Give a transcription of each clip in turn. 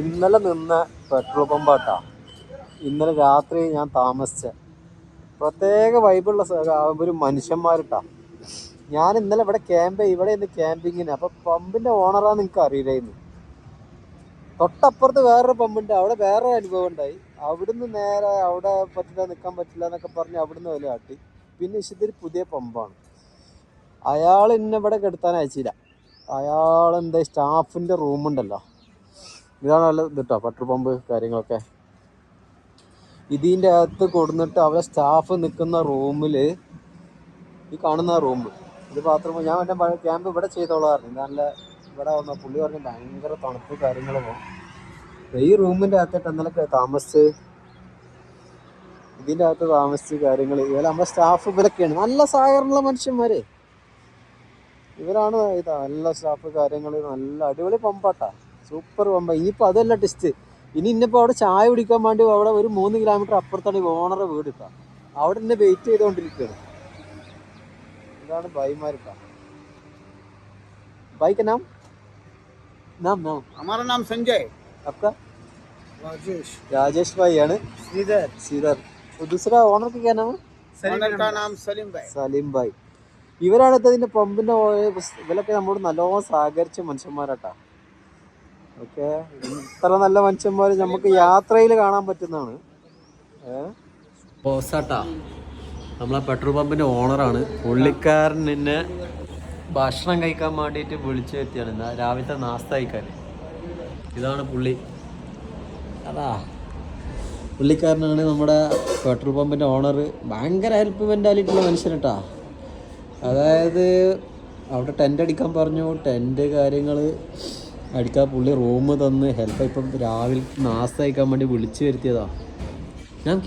ഇന്നലെ നിന്ന പെട്രോൾ പമ്പാട്ടാ. ഇന്നലെ രാത്രി ഞാൻ താമസിച്ച പ്രത്യേക വൈബുള്ള ഒരു മനുഷ്യന്മാരിട്ടാ. ഞാൻ ഇന്നലെ ഇവിടെ ഇവിടെ ഇന്ന് ക്യാമ്പിങ്ങിന്. അപ്പൊ പമ്പിന്റെ ഓണറാന്ന് നിങ്ങൾക്ക് അറിയില്ലായിരുന്നു. തൊട്ടപ്പുറത്ത് വേറൊരു പമ്പുണ്ട്, അവിടെ വേറൊരു അനുഭവം ഉണ്ടായി. അവിടുന്ന് നേരെ അവിടെ പറ്റില്ല, നിൽക്കാൻ പറ്റില്ല എന്നൊക്കെ പറഞ്ഞ് അവിടുന്ന് വില കാട്ടി. പിന്നെ ഇതൊരു പുതിയ പമ്പാണ്. അയാൾ ഇന്നെ ഇവിടെ കെടുത്താൻ അയച്ചില്ല. അയാൾ എന്താ സ്റ്റാഫിന്റെ റൂമുണ്ടല്ലോ, ഇതാണ് നല്ല ഇതിട്ടോ പെട്രോൾ പമ്പ് കാര്യങ്ങളൊക്കെ. ഇതിൻ്റെ അകത്ത് കൊടുന്നിട്ട് അവരെ സ്റ്റാഫ് നിൽക്കുന്ന റൂമിൽ, ഈ കാണുന്ന റൂം, ഇത് ബാത്റൂം. ഞാൻ മറ്റേ ക്യാമ്പ് ഇവിടെ ചെയ്തോളാറുണ്ട്. നല്ല ഇവിടെ വന്ന പുള്ളി പറഞ്ഞ് ഭയങ്കര തണുപ്പ് കാര്യങ്ങളൊക്കെ. ഈ റൂമിൻ്റെ അകത്തിട്ട് ഇന്നലെ താമസിച്ച്, ഇതിൻ്റെ അകത്ത് താമസിച്ച് കാര്യങ്ങൾ. ഇവരെ നമ്മുടെ സ്റ്റാഫ് ഇവരൊക്കെയാണ് നല്ല സഹകരണമുള്ള മനുഷ്യന്മാര്. ഇവരാണ് ഇതാ നല്ല സ്റ്റാഫ് കാര്യങ്ങൾ. നല്ല അടിപൊളി പമ്പാട്ടാ, സൂപ്പർ പമ്പ. ഇനിയിപ്പോൾ അതല്ല ടെസ്റ്റ്, ഇനി ഇന്നിപ്പോൾ അവിടെ ചായ കുടിക്കാൻ വേണ്ടി അവിടെ ഒരു 3 കിലോമീറ്റർ അപ്പുറത്താണ് ഓണറെ വീട് ഇട്ടാ. അവിടെ എന്നെ വെയിറ്റ് ചെയ്തുകൊണ്ടിരിക്കുകയാണ്. ഇതാണ് ഭായിമാരിട്ടാ. भाई का नाम नाम नाम हमारा नाम संजय, आपका? राजेश भाई है। श्रीधर, श्रीधर। तो दूसरा ओनर का क्या नाम है? ओनर का नाम सलीम भाई। സലീം ഭായ്. ഇവരാണ് ഇതിന്റെ പമ്പിന്റെ ഇവരൊക്കെ നമ്മോട് നല്ലോണം സഹകരിച്ച മനുഷ്യന്മാരാട്ടാ. ഓക്കെ, ഇത്ര നല്ല മനുഷ്യന്മാർ നമുക്ക് യാത്രയിൽ കാണാൻ പറ്റുന്നതാണ്. ബോസാട്ടാ, നമ്മളെ പെട്രോൾ പമ്പിന്റെ ഓണറാണ്. പുള്ളിക്കാരൻ എന്നെ ഭക്ഷണം കഴിക്കാൻ വേണ്ടിയിട്ട് വിളിച്ചു വരുത്തിയാണ്, രാവിലത്തെ നാസ്ത കഴിക്കാൻ. ഇതാണ് പുള്ളി. അതാ പുള്ളിക്കാരനാണ് നമ്മുടെ പെട്രോൾ പമ്പിൻ്റെ ഓണർ. ഭയങ്കര ഹെൽപ്പ് മെൻറ്റാലിറ്റിയുള്ള മനുഷ്യനട്ടാ. അതായത് അവിടെ ടെൻ്റ് അടിക്കാൻ പറഞ്ഞു, ടെൻ്റ് കാര്യങ്ങൾ അടിക്കാൻ പുള്ളി റൂം തന്ന് ഹെൽപ്പ്. ഇപ്പം രാവിലെ നാസ്ത കഴിക്കാൻ വേണ്ടി വിളിച്ചു വരുത്തിയതാ. ഞാൻ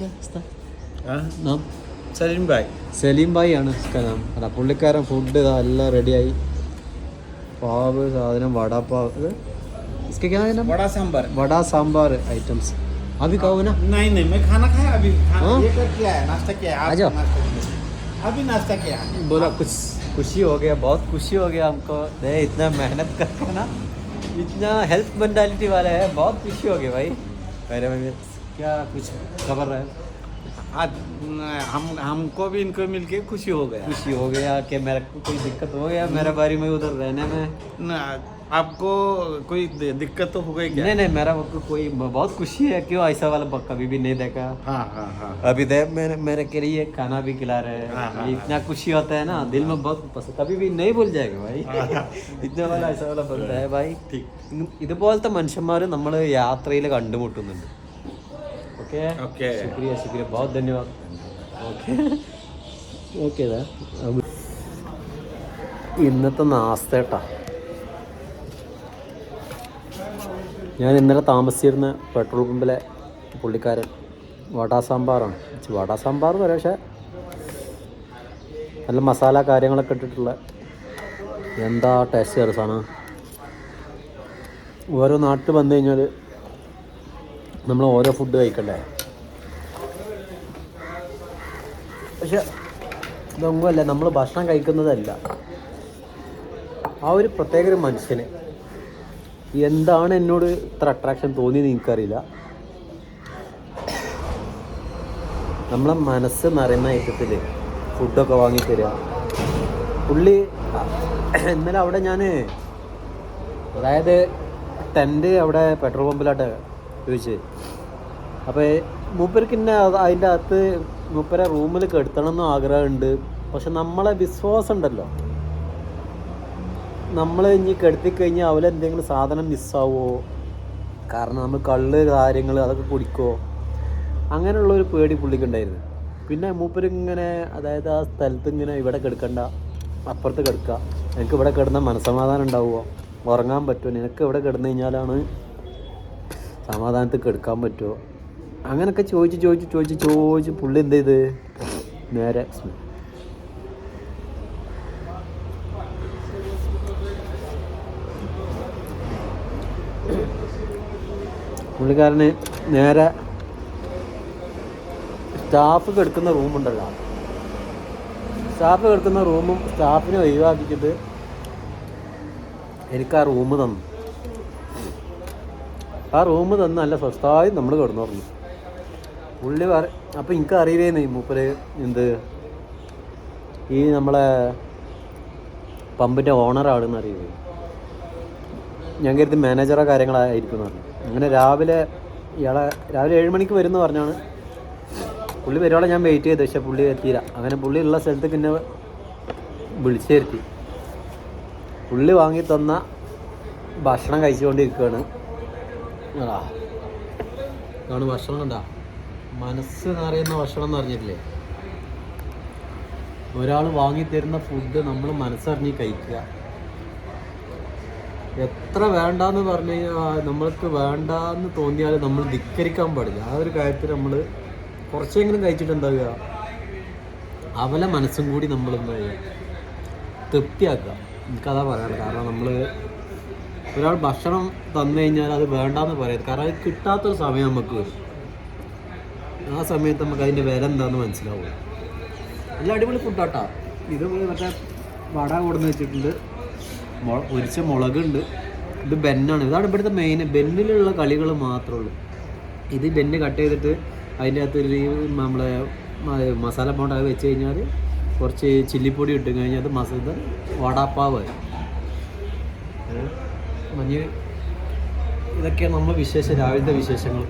നാം सलीम भाई। സലീം ഭായി ആണ് നാം. അല്ല, പുള്ളിക്കാരൻ ഫുഡ് എല്ലാം റെഡിയായി. പാവ് സാധനം, വടാപ്പാവ്, वड़ा सांभर, वड़ा सांभर आइटम्स अभी कहो ना। नहीं मैं खाना खाया अभी। ये कर किया है, नाश्ता किया है। आ जाओ। अभी नाश्ता किया। बोला कुछ खुशी हो गया, बहुत खुशी हो गया हमको। इतना मेहनत करके ना, इतना हेल्प मेंटालिटी वाला है, बहुत खुशी हो गई भाई। मेरे में क्या कुछ खबर है? आज हमको भी इनको मिलके खुशी हो गया कि मेरे को कोई दिक्कत हो गया मेरे बारे में उधर रहने में? ना, आपको कोई दिक्कत तो हो गई क्या? नहीं, मेरा कोई बहुत खुशी है। क्यों, ऐसा वाला कभी भी नहीं देखा। हाँ। अभी देख मेरे के लिए खाना भी खिला रहे हैं। हाँ। इतना खुशी होता है ना, दिल में बहुत पसंद, कभी भी नहीं भूल जाएगा भाई। इतना वाला ऐसा वाला बनता है भाई. ഇതുപോലത്തെ മനുഷ്യന്മാർ നമ്മൾ യാത്രയിൽ കണ്ടുമുട്ടുന്നുണ്ട്. ഓക്കെ, ശുക്രിയ, बहुत धन्यवाद. ഓക്കെ ഇന്നത്തെ നാസ്ത കേട്ടാ. ഞാൻ ഇന്നലെ താമസിച്ചിരുന്ന പെട്രോൾ പമ്പിലെ പുള്ളിക്കാരൻ വടാ സാമ്പാറാണ്. വടാ സാമ്പാർ വരെ, പക്ഷേ നല്ല മസാല കാര്യങ്ങളൊക്കെ ഇട്ടിട്ടുള്ള എന്താ ടേസ്റ്റ് കയറി സാധനം. ഓരോ നാട്ടിൽ വന്നു കഴിഞ്ഞാൽ നമ്മൾ ഓരോ ഫുഡ് കഴിക്കണ്ടേ. പക്ഷെ ഇതൊന്നുമല്ല, നമ്മൾ ഭക്ഷണം കഴിക്കുന്നതല്ല, ആ ഒരു പ്രത്യേക ഒരു മനുഷ്യന് എന്താണ് എന്നോട് ഇത്ര അട്രാക്ഷൻ തോന്നിയെന്ന് എനിക്കറിയില്ല. നമ്മളെ മനസ്സ് നിറയുന്ന ഐറ്റത്തിൽ ഫുഡൊക്കെ വാങ്ങിത്തരിക പുള്ളി. ഇന്നലെ അവിടെ ഞാൻ, അതായത് ടെൻറ്റ് അവിടെ പെട്രോൾ പമ്പിലായിട്ട് ചോദിച്ച്. അപ്പോൾ മൂപ്പർക്ക് ഇന്നെ അതിൻ്റെ അകത്ത് മൂപ്പരെ റൂമിൽ കെടുത്തണം എന്നും ആഗ്രഹമുണ്ട്. പക്ഷെ നമ്മളെ വിശ്വാസം ഉണ്ടല്ലോ, നമ്മൾ ഇനി കെടുത്തിക്കഴിഞ്ഞാൽ അവരെന്തെങ്കിലും സാധനം മിസ്സാവുമോ, കാരണം നമ്മൾ കള്ള് കാര്യങ്ങൾ അതൊക്കെ കുടിക്കുമോ, അങ്ങനെയുള്ളൊരു പേടി പുള്ളിക്കുണ്ടായിരുന്നു. പിന്നെ മൂപ്പരിങ്ങനെ, അതായത് ആ സ്ഥലത്ത് ഇങ്ങനെ ഇവിടെ കിടക്കണ്ട, അപ്പുറത്ത് കിടക്കുക, എനിക്ക് ഇവിടെ കിടന്ന മനസ്സമാധാനം ഉണ്ടാവുമോ, ഉറങ്ങാൻ പറ്റുമോ, നിനക്ക് ഇവിടെ കിടന്നു കഴിഞ്ഞാലാണ് സമാധാനത്തിൽ കിടക്കാൻ പറ്റുമോ, അങ്ങനെയൊക്കെ ചോദിച്ച് പുള്ളി എന്ത് ചെയ്ത് നേരെ പുള്ളിക്കാരന് നേരെ സ്റ്റാഫ് കിടക്കുന്ന റൂമുണ്ടല്ലോ, സ്റ്റാഫ് കിടക്കുന്ന റൂമും സ്റ്റാഫിനെ ഒഴിവാക്കിയിട്ട് എനിക്ക് ആ റൂം തന്നു. ആ റൂം തന്ന് നല്ല സ്വസ്ഥമായി നമ്മൾ കിടന്നുറങ്ങി. പുള്ളി അപ്പം എനിക്ക് അറിയില്ലേന്ന് മൂപ്പര് എന്ത് ഈ നമ്മളെ പമ്പിൻ്റെ ഓണറാണെന്ന് അറിയില്ലേ. ഞാൻ കരുതി മാനേജറോ കാര്യങ്ങളായിരിക്കും എന്ന് പറഞ്ഞു. അങ്ങനെ രാവിലെ 7 മണിക്ക് വരുമെന്ന് പറഞ്ഞാണ്. പുള്ളി വരുവോളം ഞാൻ വെയിറ്റ് ചെയ്തു, പക്ഷേ പുള്ളി എത്തിയില്ല. അങ്ങനെ പുള്ളി ഉള്ള സ്ഥലത്തേക്ക് എന്നെ വിളിച്ചു വരുത്തി. പുള്ളി വാങ്ങി തന്ന ഭക്ഷണം കഴിച്ചുകൊണ്ടിരിക്കുകയാണ്. ആണ് ഭക്ഷണം കണ്ടാ, മനസ്സ് നിറയുന്ന ഭക്ഷണം എന്ന് പറഞ്ഞിട്ടില്ലേ. ഒരാൾ വാങ്ങിത്തരുന്ന ഫുഡ് നമ്മൾ മനസ്സറിഞ്ഞ് കഴിക്കുക. എത്ര വേണ്ടാന്ന് പറഞ്ഞു കഴിഞ്ഞാൽ നമ്മൾക്ക് വേണ്ടാന്ന് തോന്നിയാൽ നമ്മൾ ധിക്കരിക്കാൻ പാടില്ല. ആ ഒരു കാര്യത്തിൽ നമ്മൾ കുറച്ചെങ്കിലും കഴിച്ചിട്ട് എന്താവുക, അവലെ മനസ്സും കൂടി നമ്മളെന്താ ചെയ്യുക, തൃപ്തിയാക്കുക. എനിക്കതാ പറയാനുള്ളത്. കാരണം നമ്മൾ ഒരാൾ ഭക്ഷണം തന്നു കഴിഞ്ഞാൽ അത് വേണ്ടാന്ന് പറയരുത്. കാരണം അത് കിട്ടാത്തൊരു സമയം നമുക്ക് വരും. ആ സമയത്ത് നമുക്ക് അതിൻ്റെ വില എന്താണെന്ന് മനസ്സിലാവും. നല്ല അടിപൊളി ഫുഡാട്ടാ. ഇത് മറ്റേ വട കൊടുന്ന് വെച്ചിട്ടുണ്ട്, പൊരിച്ച മുളകുണ്ട്. ഇത് ബെന്നാണ്. ഇതാണ് ഇവിടുത്തെ മെയിൻ. ബെന്നിലുള്ള കളികൾ മാത്രമേ ഉള്ളൂ. ഇത് ബെന്ന് കട്ട് ചെയ്തിട്ട് അതിൻ്റെ അകത്തൊരു നമ്മളെ മസാല പോണ്ട വെച്ച് കഴിഞ്ഞാൽ കുറച്ച് ചില്ലിപ്പൊടി ഇട്ട് കഴിഞ്ഞാൽ അത് മസാല വടാപ്പാവായി മഞ്ഞ്. ഇതൊക്കെയാണ് നമ്മൾ രാവിലത്തെ വിശേഷങ്ങൾ.